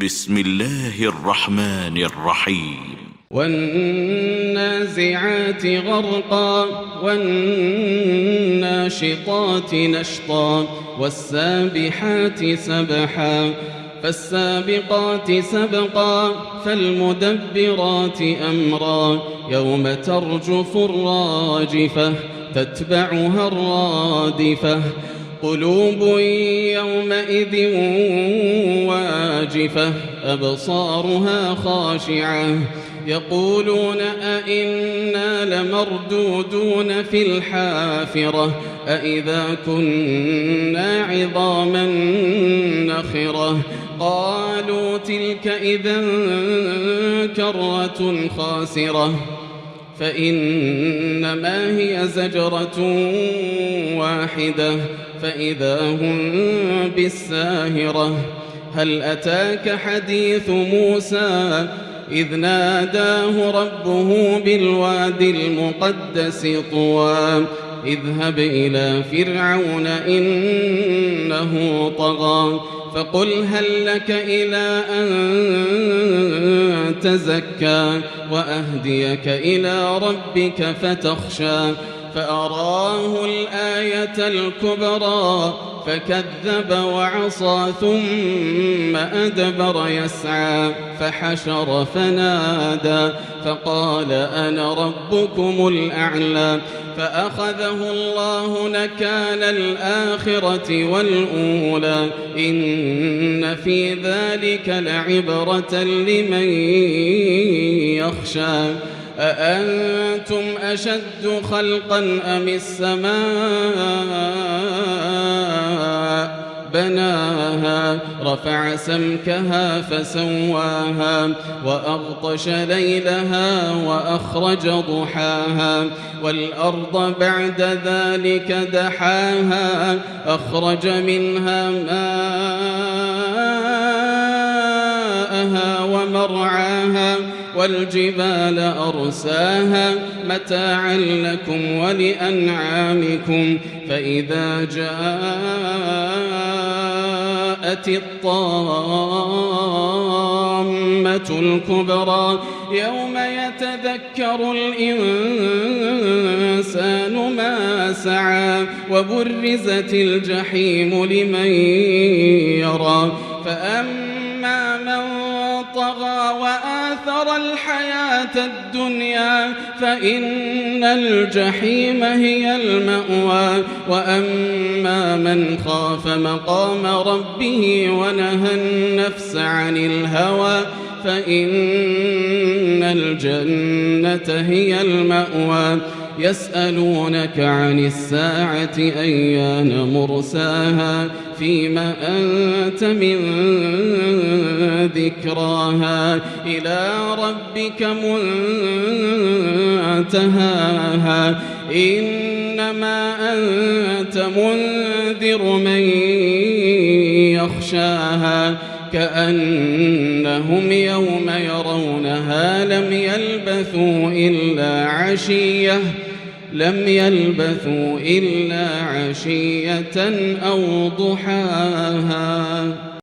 بسم الله الرحمن الرحيم والنازعات غرقا والناشطات نشطا والسابحات سبحا فالسابقات سبقا فالمدبرات أمرا يوم ترجف الراجفة تتبعها الرادفة قلوب يومئذ واجفة أبصارها خاشعة يقولون أئنا لمردودون في الحافرة أئذا كنا عظاما نخرة قالوا تلك إذا كرة خاسرة فإنما هي زجرة واحدة فإذا هم بالساهرة هل أتاك حديث موسى إذ ناداه ربه بالواد المقدس طوى اذهب إلى فرعون إنه طغى فقل هل لك إلى أن تزكى وأهديك إلى ربك فتخشى فأراه الآية الكبرى فكذب وعصى ثم أدبر يسعى فحشر فنادى فقال أنا ربكم الأعلى فأخذه الله نكال الآخرة والأولى إن في ذلك لعبرة لمن يخشى أأنتم أشد خلقا أم السماء بناها رفع سمكها فسواها وأغطش ليلها وأخرج ضحاها والأرض بعد ذلك دحاها أخرج منها ماءها ومرعاها والجبال أرساها متاعا لكم ولأنعامكم فإذا جاءت الطامة الكبرى يوم يتذكر الإنسان ما سعى وبرزت الجحيم لمن يرى فأما من طغى وآثر الحياة الدنيا فإن الجحيم هي المأوى وأما من خاف مقام ربه ونهى النفس عن الهوى فإن الجنة هي المأوى يسألونك عن الساعة أيان مرساها فيما أنت من ذكراها إلى ربك منتهاها إنما أنت منذر من يخشاها كأنهم يوم يرونها لم يلبثوا إلا عشية أو ضحاها.